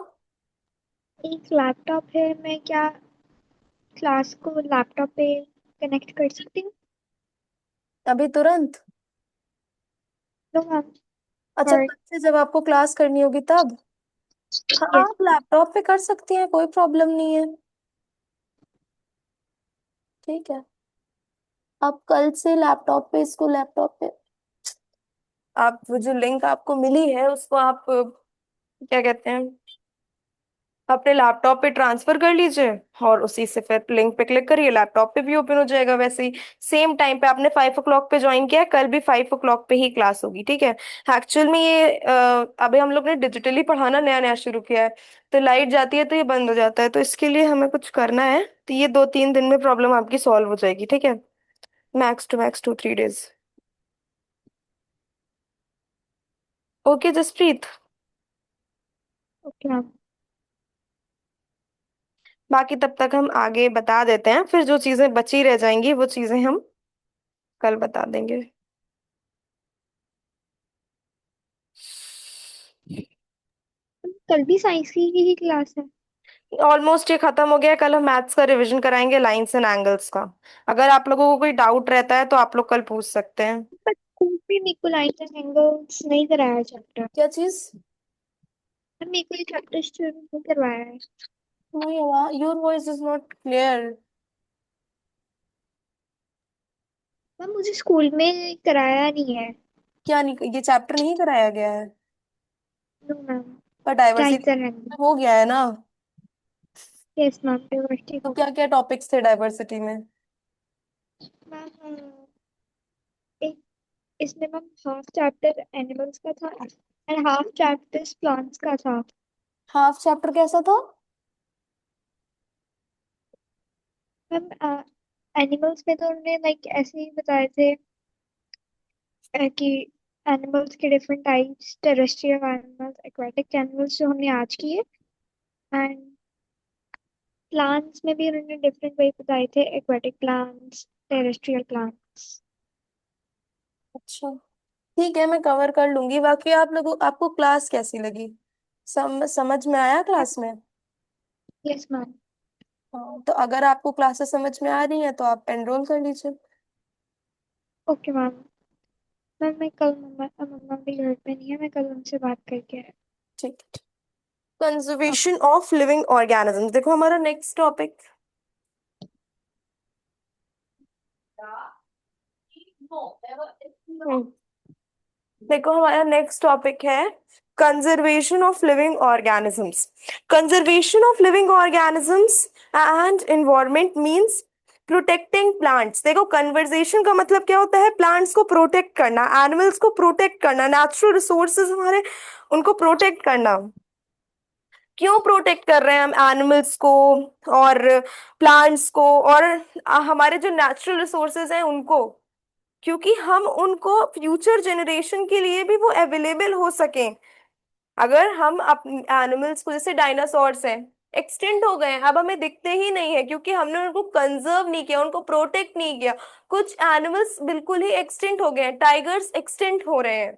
एक लैपटॉप है, मैं क्या क्लास को लैपटॉप पे कनेक्ट कर सकती हूँ? अभी तुरंत? No ma'am. अच्छा, और कल से जब आपको क्लास करनी होगी तब? हाँ, यस। आप लैपटॉप पे कर सकती हैं, कोई प्रॉब्लम नहीं है। ठीक है, आप कल से लैपटॉप पे, इसको लैपटॉप पे आप वो जो लिंक आपको मिली है उसको आप क्या कहते हैं, अपने लैपटॉप पे ट्रांसफर कर लीजिए, और उसी से फिर लिंक पे क्लिक करिए, लैपटॉप पे भी ओपन हो जाएगा। वैसे ही सेम टाइम पे आपने 5 o'clock पे ज्वाइन किया है, कल भी 5 o'clock पे ही क्लास होगी। ठीक है। एक्चुअल में ये अभी हम लोग ने डिजिटली पढ़ाना नया नया शुरू किया है, तो लाइट जाती है तो ये बंद हो जाता है, तो इसके लिए हमें कुछ करना है। तो ये 2-3 दिन में प्रॉब्लम आपकी सॉल्व हो जाएगी। ठीक है, max 2-3 days। Okay Jaspreet. Okay ma'am. बाकी तब तक हम आगे बता देते हैं, फिर जो चीजें बची रह जाएंगी वो चीजें हम कल बता देंगे। कल भी साइंस की ही क्लास है? ऑलमोस्ट ये खत्म हो गया है, कल हम मैथ्स का रिवीजन कराएंगे, लाइंस एंड एंगल्स का। अगर आप लोगों को कोई डाउट रहता है तो आप लोग कल पूछ सकते हैं। बट स्कूल में मेरे को लाइट एंड एंगल्स नहीं कराया चैप्टर। क्या चीज? मेरे को ये चैप्टर शुरू नहीं करवाया है। Your voice is not clear. Ma'am, मुझे स्कूल में कराया नहीं है। क्या नहीं, ये चैप्टर नहीं कराया गया है? No ma'am. पर डाइवर्सिटी लाइट एंड एंगल्स। हो गया है ना? यस मैम, डाइवर्सिटी तो हो क्या गया। क्या टॉपिक्स थे डाइवर्सिटी में? मैम, एक इसमें मैम हाफ चैप्टर एनिमल्स का था एंड हाफ चैप्टर प्लांट्स का था। हाफ चैप्टर कैसा था? मैम, एनिमल्स में तो उन्होंने लाइक ऐसे ही बताए थे कि एनिमल्स के different types, terrestrial animals, aquatic animals जो हमने आज किए, एंड प्लांट्स में भी उन्होंने डिफरेंट वे बताए थे, एक्वाटिक प्लांट्स, टेरेस्ट्रियल प्लांट्स। अच्छा, ठीक है, मैं कवर कर लूंगी। बाकी आप लोगों, आपको क्लास कैसी लगी? समझ में आया क्लास में? Yes ma'am. हाँ, तो अगर आपको क्लासेस समझ में आ रही हैं तो आप एनरोल कर लीजिए। Okay ma'am. मैम मैं कल मम्मा मम्मा भी घर पे नहीं है, मैं कल उनसे बात करके ठीक है। कंजर्वेशन ऑफ लिविंग ऑर्गेनिज्म, देखो हमारा नेक्स्ट टॉपिक। देखो हमारा नेक्स्ट टॉपिक है conservation of living organisms. Conservation of living organisms and environment means protecting plants. देखो कन्वर्जेशन का मतलब क्या होता है, प्लांट्स को प्रोटेक्ट करना, एनिमल्स को प्रोटेक्ट करना, नेचुरल रिसोर्सेज हमारे उनको प्रोटेक्ट करना। क्यों प्रोटेक्ट कर रहे हैं हम एनिमल्स को और प्लांट्स को और हमारे जो नेचुरल रिसोर्सेज हैं उनको? क्योंकि हम उनको फ्यूचर जनरेशन के लिए भी वो अवेलेबल हो सकें। अगर हम अपने एनिमल्स को, जैसे डायनासोर्स हैं, एक्सटिंक्ट हो गए हैं, अब हमें दिखते ही नहीं है क्योंकि हमने उनको कंजर्व नहीं किया, उनको प्रोटेक्ट नहीं किया। कुछ एनिमल्स बिल्कुल ही एक्सटिंक्ट हो गए हैं, टाइगर्स एक्सटिंक्ट हो रहे हैं।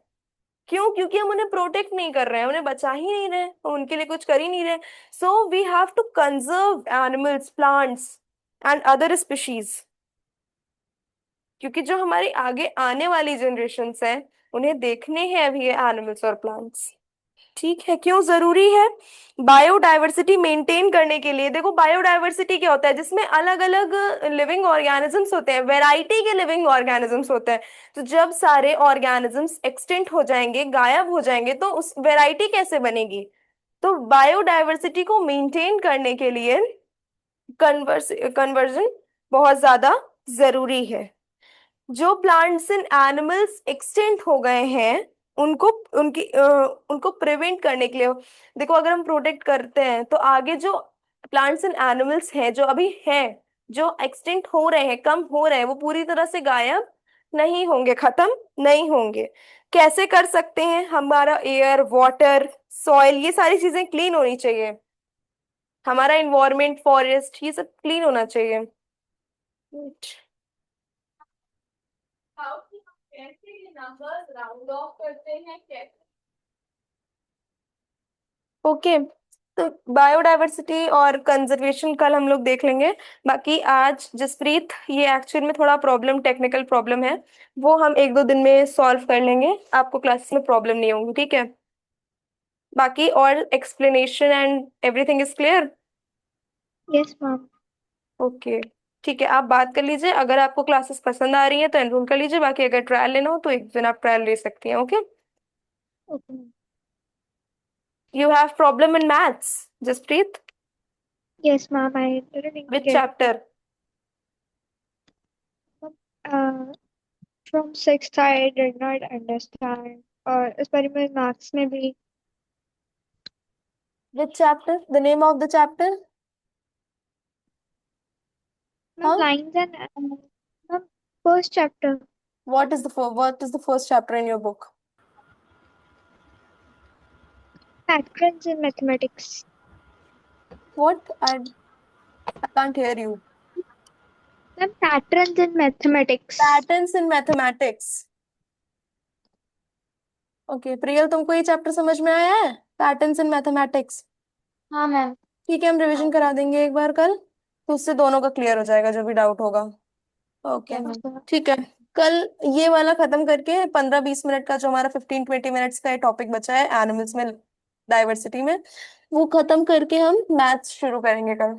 क्यों? क्योंकि हम उन्हें प्रोटेक्ट नहीं कर रहे हैं, उन्हें बचा ही नहीं रहे, हम उनके लिए कुछ कर ही नहीं रहे। So we have to conserve animals, plants and other species, क्योंकि जो हमारी आगे आने वाली जनरेशन्स हैं उन्हें देखने हैं अभी ये एनिमल्स और प्लांट्स। ठीक है, क्यों जरूरी है? बायोडायवर्सिटी मेंटेन करने के लिए। देखो बायोडायवर्सिटी क्या होता है, जिसमें अलग अलग लिविंग ऑर्गेनिजम्स होते हैं, वैरायटी के लिविंग ऑर्गेनिजम्स होते हैं। तो जब सारे ऑर्गेनिजम्स एक्सटिंक्ट हो जाएंगे, गायब हो जाएंगे, तो उस वैरायटी कैसे बनेगी? तो बायोडायवर्सिटी को मेंटेन करने के लिए कन्वर्जन बहुत ज्यादा जरूरी है। जो प्लांट्स एंड एनिमल्स एक्सटिंक्ट हो गए हैं उनको उनकी उनको प्रिवेंट करने के लिए, देखो अगर हम प्रोटेक्ट करते हैं तो आगे जो प्लांट्स एंड एनिमल्स हैं जो अभी हैं, जो एक्सटिंक्ट हो रहे हैं, कम हो रहे हैं, वो पूरी तरह से गायब नहीं होंगे, खत्म नहीं होंगे। कैसे कर सकते हैं? हमारा एयर, वाटर, सॉइल, ये सारी चीजें क्लीन होनी चाहिए। हमारा इन्वायरमेंट, फॉरेस्ट, ये सब क्लीन होना चाहिए। How कि हम कैसे ये नंबर्स राउंड ऑफ करते हैं, कैसे? ओके, तो बायोडायवर्सिटी और कंजर्वेशन कल हम लोग देख लेंगे। बाकी आज जसप्रीत, ये एक्चुअल में थोड़ा प्रॉब्लम, टेक्निकल प्रॉब्लम है, वो हम एक दो दिन में सॉल्व कर लेंगे, आपको क्लासेस में प्रॉब्लम नहीं होगी, ठीक है? बाकी और explanation and everything is clear? Yes ma'am. Okay, ठीक है, आप बात कर लीजिए, अगर आपको क्लासेस पसंद आ रही हैं तो एनरोल कर लीजिए, बाकी अगर ट्रायल लेना हो तो एक दिन आप ट्रायल ले सकती हैं। Okay, okay. you have problem in maths, Jaspreet? Yes ma'am, I didn't Which get chapter? From sixth I did not understand, और इस बारे में मैथ्स में भी। Which chapter? The name of the chapter? Ma'am Huh? Lines and ma'am first chapter, What is the first chapter in your book? Patterns in mathematics. What? I can't hear you. Ma'am patterns in mathematics. Patterns in mathematics. Okay, Priyal तुमको ये chapter समझ में आया है? Patterns in mathematics. हाँ ma'am. ठीक है, हम रिवीजन करा देंगे एक बार कल, तो उससे दोनों का क्लियर हो जाएगा जो भी डाउट होगा। Okay, okay ma'am. ठीक है। कल ये वाला खत्म करके 15-20 मिनट का जो हमारा 15-20 मिनट्स का टॉपिक बचा है एनिमल्स में, डाइवर्सिटी में, वो खत्म करके हम मैथ्स शुरू करेंगे कल।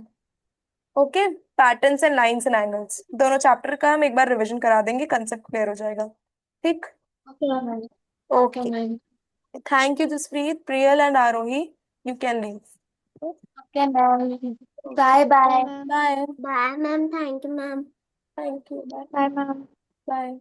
Okay, patterns and lines and angles, दोनों चैप्टर का हम एक बार रिवीजन करा देंगे, कंसेप्ट क्लियर हो जाएगा। ठीक? Okay ma'am. Okay okay, ma'am. Thank you Jaspreet, Priyal and Aarohi, you can leave. Okay ma'am. Bye bye. Ma'am. Bye. Bye ma'am, thank you ma'am. Thank you, bye. Bye ma'am. Bye.